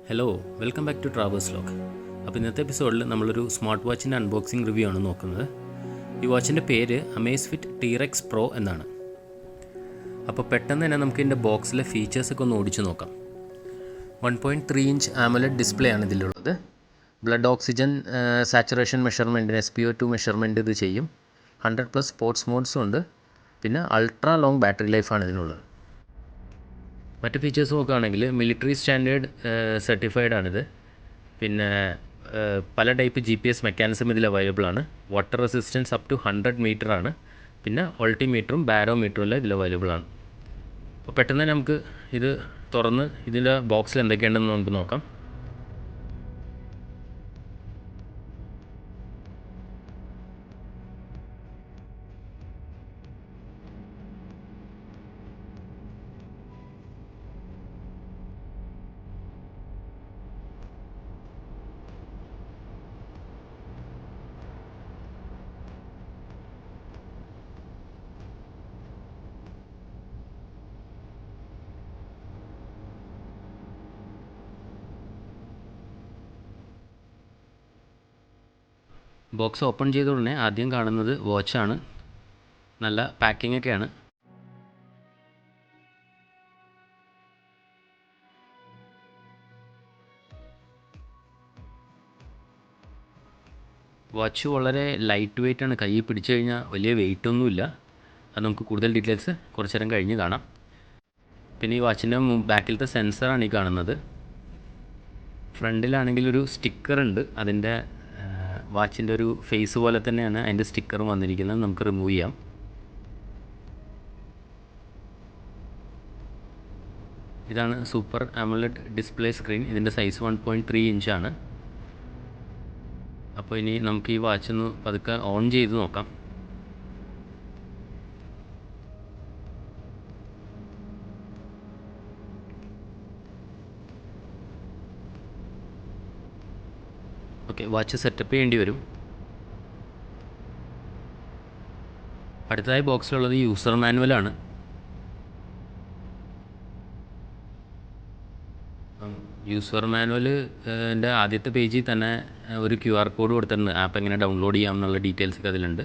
Hello, welcome back to Traverse vlog. അപ്പോൾ ഇന്നത്തെ എപ്പിസോഡിൽ നമ്മളൊരു സ്മാർട്ട് വാച്ചിൻ്റെ അൺബോക്സിംഗ് റിവ്യൂ ആണ് നോക്കുന്നത്. ഈ വാച്ചിൻ്റെ പേര് അമേസ്ഫിറ്റ് ടീറെക്സ് പ്രോ എന്നാണ്. അപ്പോൾ പെട്ടെന്ന് തന്നെ നമുക്ക് ഇതിൻ്റെ ബോക്സിലെ ഫീച്ചേഴ്സൊക്കെ ഒന്ന് ഓടിച്ച് നോക്കാം. 1.3 ഇഞ്ച് ആമോലെഡ് ഡിസ്പ്ലേ ആണ് ഇതിലുള്ളത്. ബ്ലഡ് ഓക്സിജൻ സാച്ചുറേഷൻ മെഷർമെൻറ്റിന് SpO2 മെഷർമെൻറ്റ് ഇത് ചെയ്യും. 100+ സ്പോർട്സ് മോഡ്സും ഉണ്ട്. പിന്നെ അൾട്രാ ലോങ് ബാറ്ററി ലൈഫാണ് ഇതിനുള്ളത്. മറ്റ് ഫീച്ചേഴ്സ് നോക്കുകയാണെങ്കിൽ മിലിറ്ററി സ്റ്റാൻഡേർഡ് സർട്ടിഫൈഡ് ആണിത്. പിന്നെ പല ടൈപ്പ് GPS മെക്കാനിസം ഇതിൽ അവൈലബിൾ ആണ്. Water resistance up to 100 metre ആണ്. പിന്നെ ഓൾട്ടിമീറ്ററും ബാരോമീറ്ററും എല്ലാം ഇതിൽ അവൈലബിൾ ആണ്. അപ്പോൾ പെട്ടെന്ന് തന്നെ നമുക്ക് ഇത് തുറന്ന് ഇതിൻ്റെ ബോക്സിൽ എന്തൊക്കെയുണ്ടെന്ന് നമുക്ക് നോക്കാം. ബോക്സ് ഓപ്പൺ ചെയ്ത ഉടനെ ആദ്യം കാണുന്നത് വാച്ചാണ്. നല്ല പാക്കിംഗ് ഒക്കെയാണ്. വാച്ച് വളരെ ലൈറ്റ് വെയ്റ്റ് ആണ്. കൈ പിടിച്ചു കഴിഞ്ഞാൽ വലിയ വെയിറ്റ് ഒന്നുമില്ല. അത് നമുക്ക് കൂടുതൽ ഡീറ്റെയിൽസ് കുറച്ച് നേരം കഴിഞ്ഞ് കാണാം. പിന്നെ ഈ വാച്ചിൻ്റെ ബാക്കിലത്തെ സെൻസറാണ് ഈ കാണുന്നത്. ഫ്രണ്ടിലാണെങ്കിൽ ഒരു സ്റ്റിക്കർ ഉണ്ട്. അതിൻ്റെ വാച്ചിൻ്റെ ഒരു ഫേസ് പോലെ തന്നെയാണ് അതിൻ്റെ സ്റ്റിക്കറും വന്നിരിക്കുന്നത്. നമുക്ക് റിമൂവ് ചെയ്യാം. ഇതാണ് സൂപ്പർ AMOLED ഡിസ്പ്ലേ സ്ക്രീൻ. ഇതിൻ്റെ സൈസ് 1.3 ഇഞ്ചാണ്. അപ്പോൾ ഇനി നമുക്ക് ഈ വാച്ച് ഒന്ന് പതുക്കെ ഓൺ ചെയ്ത് നോക്കാം. ഓക്കെ, വാച്ച് സെറ്റപ്പ് ചെയ്യേണ്ടി വരും. അടുത്തതായി ബോക്സിലുള്ളത് യൂസർ മാനുവലാണ്. യൂസർ മാനുവലിൻ്റെ ആദ്യത്തെ പേജിൽ തന്നെ ഒരു QR കോഡ് കൊടുത്തിട്ടുണ്ട്. ആപ്പ് എങ്ങനെ ഡൗൺലോഡ് ചെയ്യാം എന്നുള്ള ഡീറ്റെയിൽസൊക്കെ അതിലുണ്ട്.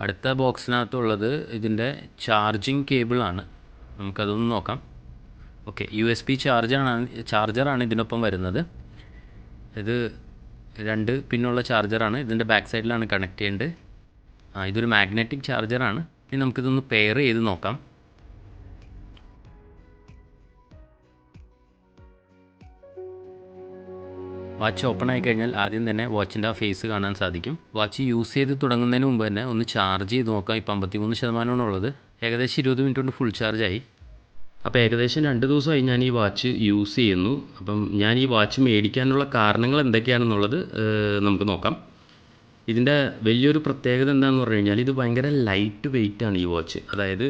അടുത്ത ബോക്സിനകത്തുള്ളത് ഇതിൻ്റെ ചാർജിങ് കേബിളാണ്. നമുക്കതൊന്ന് നോക്കാം. ഓക്കെ, USB ചാർജറാണ് ഇതിനൊപ്പം വരുന്നത്. ഇത് 2 പിന്നുള്ള ചാർജറാണ്. ഇതിൻ്റെ ബാക്ക് സൈഡിലാണ് കണക്ട് ചെയ്യേണ്ടത്. ഇതൊരു മാഗ്നറ്റിക് ചാർജറാണ്. ഇനി നമുക്കിതൊന്ന് പെയർ ചെയ്ത് നോക്കാം. വാച്ച് ഓപ്പൺ ആയി കഴിഞ്ഞാൽ ആദ്യം തന്നെ വാച്ചിൻ്റെ ആ ഫേസ് കാണാൻ സാധിക്കും. വാച്ച് യൂസ് ചെയ്ത് തുടങ്ങുന്നതിന് മുമ്പ് തന്നെ ഒന്ന് ചാർജ് ചെയ്ത് നോക്കാം. ഇപ്പം 53% ഉള്ളത്. ഏകദേശം 20 മിനിറ്റ് കൊണ്ട് ഫുൾ ചാർജായി. അപ്പോൾ ഏകദേശം 2 ദിവസമായി ഞാൻ ഈ വാച്ച് യൂസ് ചെയ്യുന്നു. അപ്പം ഞാൻ ഈ വാച്ച് മേടിക്കാനുള്ള കാരണങ്ങൾ എന്തൊക്കെയാണെന്നുള്ളത് നമുക്ക് നോക്കാം. ഇതിൻ്റെ വലിയൊരു പ്രത്യേകത എന്താണെന്ന് പറഞ്ഞു കഴിഞ്ഞാൽ ഇത് ഭയങ്കര ലൈറ്റ് വെയ്റ്റാണ് ഈ വാച്ച്. അതായത്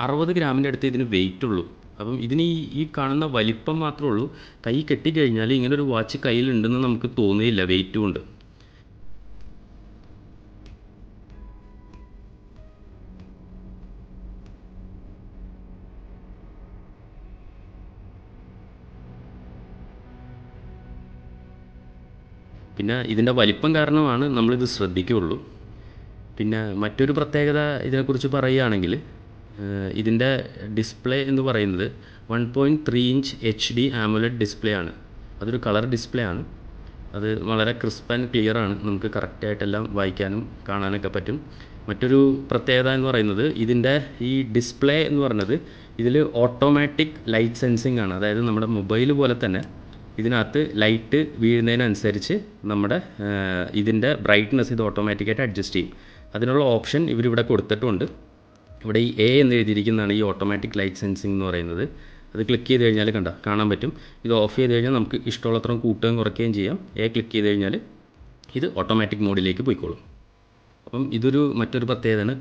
60 ഗ്രാമിൻ്റെ അടുത്ത് ഇതിന് വെയിറ്റ് ഉള്ളൂ. അപ്പം ഇതിന് ഈ കാണുന്ന വലിപ്പം മാത്രമേ ഉള്ളൂ. കൈ കെട്ടിക്കഴിഞ്ഞാൽ ഇങ്ങനൊരു വാച്ച് കയ്യിലുണ്ടെന്ന് നമുക്ക് തോന്നുകയില്ല വെയിറ്റ് കൊണ്ട്. പിന്നെ ഇതിൻ്റെ വലിപ്പം കാരണമാണ് നമ്മളിത് ശ്രദ്ധിക്കുകയുള്ളൂ. പിന്നെ മറ്റൊരു പ്രത്യേകത ഇതിനെക്കുറിച്ച് പറയുകയാണെങ്കിൽ ഇതിൻ്റെ ഡിസ്പ്ലേ എന്ന് പറയുന്നത് 1.3 ഇഞ്ച് HD AMOLED ഡിസ്പ്ലേ ആണ്. അതൊരു കളർ ഡിസ്പ്ലേ ആണ്. അത് വളരെ ക്രിസ്പ് ആൻഡ് ക്ലിയർ ആണ്. നമുക്ക് കറക്റ്റായിട്ടെല്ലാം വായിക്കാനും കാണാനൊക്കെ പറ്റും. മറ്റൊരു പ്രത്യേകത എന്ന് പറയുന്നത് ഇതിൻ്റെ ഈ ഡിസ്പ്ലേ എന്ന് പറയുന്നത് ഇതിൽ ഓട്ടോമാറ്റിക് ലൈറ്റ് സെൻസിങ് ആണ്. അതായത് നമ്മുടെ മൊബൈൽ പോലെ തന്നെ ഇതിനകത്ത് ലൈറ്റ് വീഴുന്നതിനനുസരിച്ച് നമ്മുടെ ഇതിൻ്റെ ബ്രൈറ്റ്നസ് ഇത് ഓട്ടോമാറ്റിക്കായിട്ട് അഡ്ജസ്റ്റ് ചെയ്യും. അതിനുള്ള ഓപ്ഷൻ ഇവരിവിടെ കൊടുത്തിട്ടുണ്ട്. ഇവിടെ ഈ A എന്ന് എഴുതിയിരിക്കുന്നതാണ് ഈ ഓട്ടോമാറ്റിക് ലൈറ്റ് സെൻസിങ് എന്ന് പറയുന്നത്. അത് ക്ലിക്ക് ചെയ്ത് കഴിഞ്ഞാൽ കാണാൻ പറ്റും. ഇത് ഓഫ് ചെയ്ത് കഴിഞ്ഞാൽ നമുക്ക് ഇഷ്ടമുള്ളത്ര കൂട്ടുകയും കുറയ്ക്കുകയും ചെയ്യാം. ക്ലിക്ക് ചെയ്ത് കഴിഞ്ഞാൽ ഇത് ഓട്ടോമാറ്റിക് മോഡിലേക്ക് പോയിക്കോളും. അപ്പം ഇതൊരു മറ്റൊരു പ്രത്യേകതയാണ്.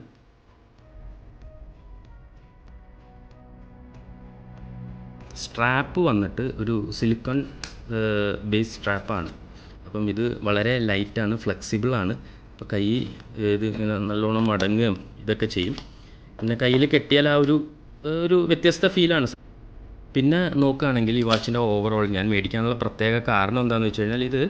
സ്ട്രാപ്പ് വന്നിട്ട് ഒരു സിലിക്കൺ ബേസ് സ്ട്രാപ്പാണ്. അപ്പം ഇത് വളരെ ലൈറ്റാണ്, ഫ്ലെക്സിബിളാണ്. അപ്പോൾ കൈ ഇത് നല്ലോണം മടങ്ങുകയും ഇതൊക്കെ ചെയ്യും. പിന്നെ കയ്യിൽ കെട്ടിയാൽ ആ ഒരു വ്യത്യസ്ത ഫീലാണ്. പിന്നെ നോക്കുകയാണെങ്കിൽ ഈ വാച്ചിൻ്റെ ഓവറോൾ ഞാൻ മേടിക്കാനുള്ള പ്രത്യേക കാരണം എന്താണെന്ന് വെച്ച് കഴിഞ്ഞാൽ ഇത്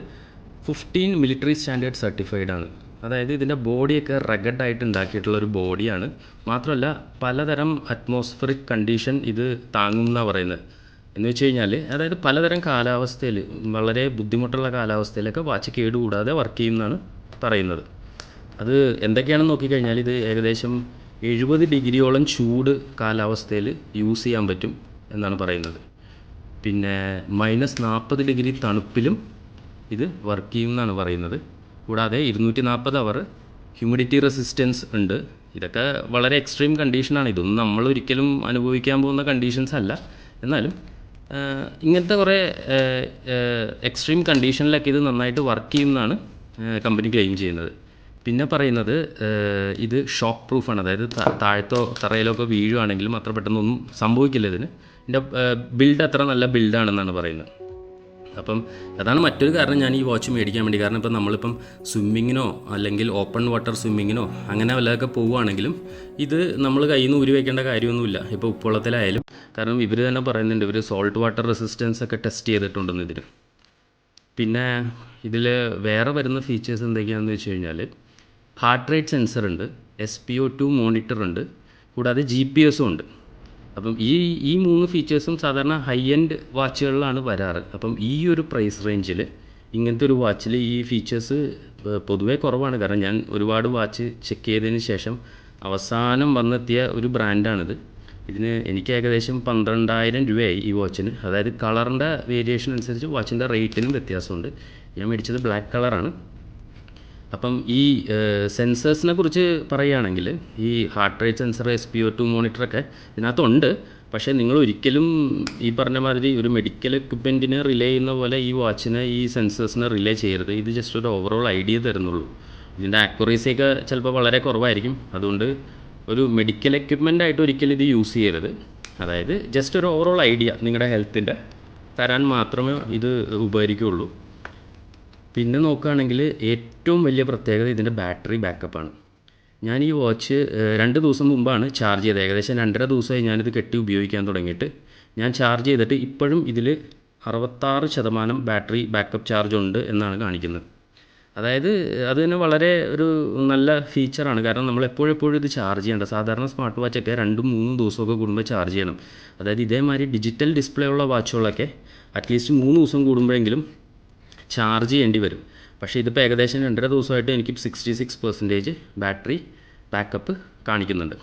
15 മിലിറ്ററി സ്റ്റാൻഡേർഡ് സർട്ടിഫൈഡ് ആണ്. അതായത് ഇതിൻ്റെ ബോഡിയൊക്കെ റഗഡായിട്ട് ഉണ്ടാക്കിയിട്ടുള്ളൊരു ബോഡിയാണ്. മാത്രമല്ല പലതരം അറ്റ്മോസ്ഫറിക് കണ്ടീഷൻ ഇത് താങ്ങും എന്നാണ് പറയുന്നത്. എന്ന് വെച്ച് കഴിഞ്ഞാൽ അതായത് പലതരം കാലാവസ്ഥയിൽ, വളരെ ബുദ്ധിമുട്ടുള്ള കാലാവസ്ഥയിലൊക്കെ വാച്ച് കേടുകൂടാതെ വർക്ക് ചെയ്യുമെന്നാണ് പറയുന്നത്. അത് എന്തൊക്കെയാണെന്ന് നോക്കിക്കഴിഞ്ഞാൽ ഇത് ഏകദേശം 70 ഡിഗ്രിയോളം ചൂട് കാലാവസ്ഥയിൽ യൂസ് ചെയ്യാൻ പറ്റും എന്നാണ് പറയുന്നത്. പിന്നെ -40 ഡിഗ്രി തണുപ്പിലും ഇത് വർക്ക് ചെയ്യും എന്നാണ് പറയുന്നത്. കൂടാതെ 240 അവർ ഹ്യൂമിഡിറ്റി റെസിസ്റ്റൻസ് ഉണ്ട്. ഇതൊക്കെ വളരെ എക്സ്ട്രീം കണ്ടീഷനാണ്. ഇതൊന്നും നമ്മൾ ഒരിക്കലും അനുഭവിക്കാൻ പോകുന്ന കണ്ടീഷൻസ് അല്ല. എന്നാലും ഇങ്ങനത്തെ കുറേ എക്സ്ട്രീം കണ്ടീഷനിലൊക്കെ ഇത് നന്നായിട്ട് വർക്ക് ചെയ്യുമെന്നാണ് കമ്പനി ക്ലെയിം ചെയ്യുന്നത്. പിന്നെ പറയുന്നത് ഇത് ഷോക്ക് പ്രൂഫാണ്. അതായത് താഴത്തോ തറയിലോ ഒക്കെ വീഴുവാണെങ്കിലും അത്ര പെട്ടെന്നൊന്നും സംഭവിക്കില്ല ഇതിന്. ഇതിൻ്റെ ബിൽഡ് അത്ര നല്ല ബിൽഡാണെന്നാണ് പറയുന്നത്. അപ്പം അതാണ് മറ്റൊരു കാരണം ഞാൻ ഈ വാച്ച് മേടിക്കാൻ വേണ്ടി. കാരണം ഇപ്പം നമ്മളിപ്പം സ്വിമ്മിങ്ങിനോ അല്ലെങ്കിൽ ഓപ്പൺ വാട്ടർ സ്വിമ്മിങ്ങിനോ അങ്ങനെ വല്ലതൊക്കെ പോവുകയാണെങ്കിലും ഇത് നമ്മൾ കയ്യിൽ നിന്ന് ഊരി വയ്ക്കേണ്ട കാര്യമൊന്നുമില്ല. ഇപ്പോൾ ഉപ്പുവെള്ളത്തിലായാലും. കാരണം ഇവർ തന്നെ പറയുന്നുണ്ട്, ഇവർ സോൾട്ട് വാട്ടർ റെസിസ്റ്റൻസ് ഒക്കെ ടെസ്റ്റ് ചെയ്തിട്ടുണ്ടെന്ന് ഇതിന്. പിന്നെ ഇതിൽ വേറെ വരുന്ന ഫീച്ചേഴ്സ് എന്തൊക്കെയാണെന്ന് വെച്ച് കഴിഞ്ഞാൽ ഹാർട്ട് റേറ്റ് സെൻസർ ഉണ്ട്, SpO2 മോണിറ്റർ ഉണ്ട്, കൂടാതെ GPS ഉണ്ട്. അപ്പം ഈ 3 ഫീച്ചേഴ്സും സാധാരണ ഹൈ എൻഡ് വാച്ചുകളിലാണ് വരാറ്. അപ്പം ഈ ഒരു പ്രൈസ് റേഞ്ചിൽ ഇങ്ങനത്തെ ഒരു വാച്ചിൽ ഈ ഫീച്ചേഴ്സ് പൊതുവേ കുറവാണ്. കാരണം ഞാൻ ഒരുപാട് വാച്ച് ചെക്ക് ചെയ്തതിന് ശേഷം അവസാനം വന്നെത്തിയ ഒരു ബ്രാൻഡാണിത്. ഇതിന് എനിക്ക് ഏകദേശം 12,000 രൂപയായി ഈ വാച്ചിന്. അതായത് കളറിൻ്റെ വേരിയേഷൻ അനുസരിച്ച് വാച്ചിൻ്റെ റേറ്റിനും വ്യത്യാസമുണ്ട്. ഞാൻ മേടിച്ചത് ബ്ലാക്ക് കളറാണ്. അപ്പം ഈ സെൻസേഴ്സിനെ കുറിച്ച് പറയുകയാണെങ്കിൽ ഈ ഹാർട്ട് റേറ്റ് സെൻസർ, SpO2 മോണിറ്ററൊക്കെ ഇതിനകത്തുണ്ട്. പക്ഷേ നിങ്ങൾ ഒരിക്കലും ഈ പറഞ്ഞ മാതിരി ഒരു മെഡിക്കൽ എക്യുപ്മെൻറ്റിനെ റിലേ ചെയ്യുന്ന പോലെ ഈ വാച്ചിനെ, ഈ സെൻസേഴ്സിനെ റിലേ ചെയ്യരുത്. ഇത് ജസ്റ്റ് ഒരു ഓവറോൾ ഐഡിയ തരുന്നുള്ളൂ. ഇതിൻ്റെ ആക്യുറസിയൊക്കെ ചിലപ്പോൾ വളരെ കുറവായിരിക്കും. അതുകൊണ്ട് ഒരു മെഡിക്കൽ എക്യുപ്മെൻ്റ് ആയിട്ട് ഒരിക്കലും ഇത് യൂസ് ചെയ്യരുത്. അതായത് ജസ്റ്റ് ഒരു ഓവറോൾ ഐഡിയ നിങ്ങളുടെ ഹെൽത്തിൻ്റെ തരാൻ മാത്രമേ ഇത് ഉപകരിക്കുകയുള്ളൂ. പിന്നെ നോക്കുകയാണെങ്കിൽ ഏറ്റവും വലിയ പ്രത്യേകത ഇതിൻ്റെ ബാറ്ററി ബാക്കപ്പാണ്. ഞാൻ ഈ വാച്ച് 2 ദിവസം മുമ്പാണ് ചാർജ് ചെയ്തത്. ഏകദേശം 2.5 ദിവസമായി ഞാനിത് കെട്ടി ഉപയോഗിക്കാൻ തുടങ്ങിയിട്ട്. ഞാൻ ചാർജ് ചെയ്തിട്ട് ഇപ്പോഴും ഇതിൽ 66% ബാറ്ററി ബാക്കപ്പ് ചാർജ് ഉണ്ട് എന്നാണ് കാണിക്കുന്നത്. അതായത് അത് തന്നെ വളരെ ഒരു നല്ല ഫീച്ചറാണ്. കാരണം നമ്മൾ എപ്പോഴെപ്പോഴും ഇത് ചാർജ് ചെയ്യേണ്ട. സാധാരണ സ്മാർട്ട് വാച്ചൊക്കെ 2-3 ദിവസമൊക്കെ കൂടുമ്പോൾ ചാർജ് ചെയ്യണം. അതായത് ഇതേമാതിരി ഡിജിറ്റൽ ഡിസ്പ്ലേ ഉള്ള വാച്ചുകളൊക്കെ അറ്റ്ലീസ്റ്റ് 3 ദിവസം കൂടുമ്പോഴെങ്കിലും ചാർജ് ചെയ്യേണ്ടി വരും. പക്ഷേ ഇതിപ്പോൾ ഏകദേശം 2.5 ദിവസമായിട്ട് എനിക്ക് 66% ബാറ്ററി ബാക്കപ്പ് കാണിക്കുന്നുണ്ട്.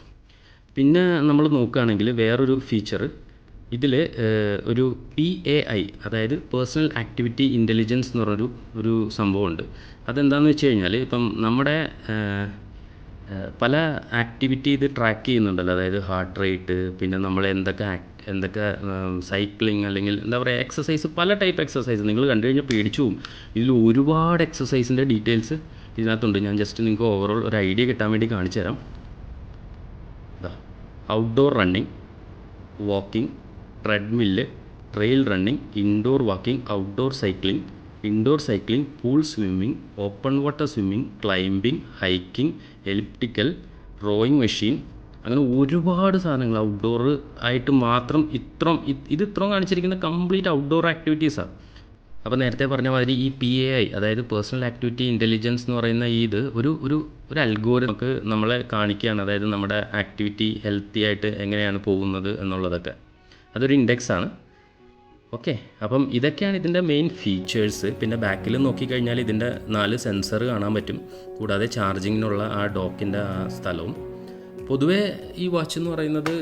പിന്നെ നമ്മൾ നോക്കുകയാണെങ്കിൽ വേറൊരു ഫീച്ചർ ഇതിൽ ഒരു PAI, അതായത് പേഴ്സണൽ ആക്ടിവിറ്റി ഇൻ്റലിജൻസ് എന്ന് പറഞ്ഞൊരു സംഭവമുണ്ട്. അതെന്താണെന്ന് വെച്ച് കഴിഞ്ഞാൽ ഇപ്പം നമ്മുടെ പല ആക്ടിവിറ്റി ഇത് ട്രാക്ക് ചെയ്യുന്നുണ്ടല്ലോ. അതായത് ഹാർട്ട് റേറ്റ്, പിന്നെ നമ്മൾ എന്തൊക്കെ സൈക്ലിങ് അല്ലെങ്കിൽ എന്താ പറയുക എക്സസൈസ്, പല ടൈപ്പ് എക്സസൈസ് നിങ്ങൾ കണ്ടു കഴിഞ്ഞാൽ പേടിച്ചു പോകും. ഇതിൽ ഒരുപാട് എക്സസൈസിൻ്റെ ഡീറ്റെയിൽസ് ഇതിനകത്തുണ്ട്. ഞാൻ ജസ്റ്റ് നിങ്ങൾക്ക് ഓവറോൾ ഒരു ഐഡിയ കിട്ടാൻ വേണ്ടി കാണിച്ചു തരാം. Outdoor running, walking, treadmill, trail running, indoor walking, outdoor cycling, pool swimming, open water swimming, climbing, hiking, elliptical, rowing machine, അങ്ങനെ ഒരുപാട് സാധനങ്ങൾ ഔട്ട്ഡോർ ആയിട്ട് മാത്രം ഇത്രയും കാണിച്ചിരിക്കുന്ന കംപ്ലീറ്റ് ഔട്ട്ഡോർ ആക്ടിവിറ്റീസാണ്. അപ്പോൾ നേരത്തെ പറഞ്ഞ മാതിരി ഈ PAI, അതായത് പേഴ്സണൽ ആക്ടിവിറ്റി ഇൻ്റലിജൻസ് എന്ന് പറയുന്ന ഇത് ഒരു അൽഗോരിതം നമുക്ക് നമ്മളെ കാണിക്കുകയാണ്. അതായത് നമ്മുടെ ആക്ടിവിറ്റി ഹെൽത്തി ആയിട്ട് എങ്ങനെയാണ് പോകുന്നത് എന്നുള്ളതൊക്കെ അതൊരു ഇൻഡെക്സാണ്. ഓക്കെ, അപ്പം ഇതൊക്കെയാണ് ഇതിൻ്റെ മെയിൻ ഫീച്ചേഴ്സ്. പിന്നെ ബാക്കിൽ നോക്കിക്കഴിഞ്ഞാൽ ഇതിൻ്റെ 4 സെൻസർ കാണാൻ പറ്റും. കൂടാതെ ചാർജിങ്ങിനുള്ള ആ ഡോക്കിൻ്റെ ആ സ്ഥലവും. പൊതുവേ ഈ വാച്ച് എന്ന് പറയുന്നത്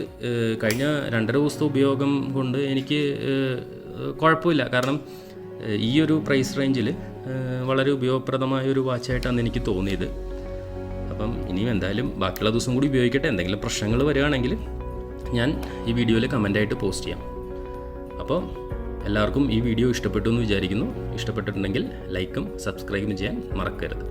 കഴിഞ്ഞ 2.5 ദിവസത്തെ ഉപയോഗം കൊണ്ട് എനിക്ക് കുഴപ്പമില്ല. കാരണം ഈ ഒരു പ്രൈസ് റേഞ്ചിൽ വളരെ ഉപയോഗപ്രദമായ ഒരു വാച്ചായിട്ടാണ് എനിക്ക് തോന്നിയത്. അപ്പം ഇനിയും എന്തായാലും ബാക്കിയുള്ള ദിവസം കൂടി ഉപയോഗിക്കട്ടെ. എന്തെങ്കിലും പ്രശ്നങ്ങൾ വരികയാണെങ്കിൽ ഞാൻ ഈ വീഡിയോയിൽ കമൻ്റായിട്ട് പോസ്റ്റ് ചെയ്യാം. അപ്പോൾ എല്ലാവർക്കും ഈ വീഡിയോ ഇഷ്ടപ്പെട്ടു എന്ന് വിചാരിക്കുന്നു. ഇഷ്ടപ്പെട്ടിട്ടുണ്ടെങ്കിൽ ലൈക്കും സബ്സ്ക്രൈബും ചെയ്യാൻ മറക്കരുത്.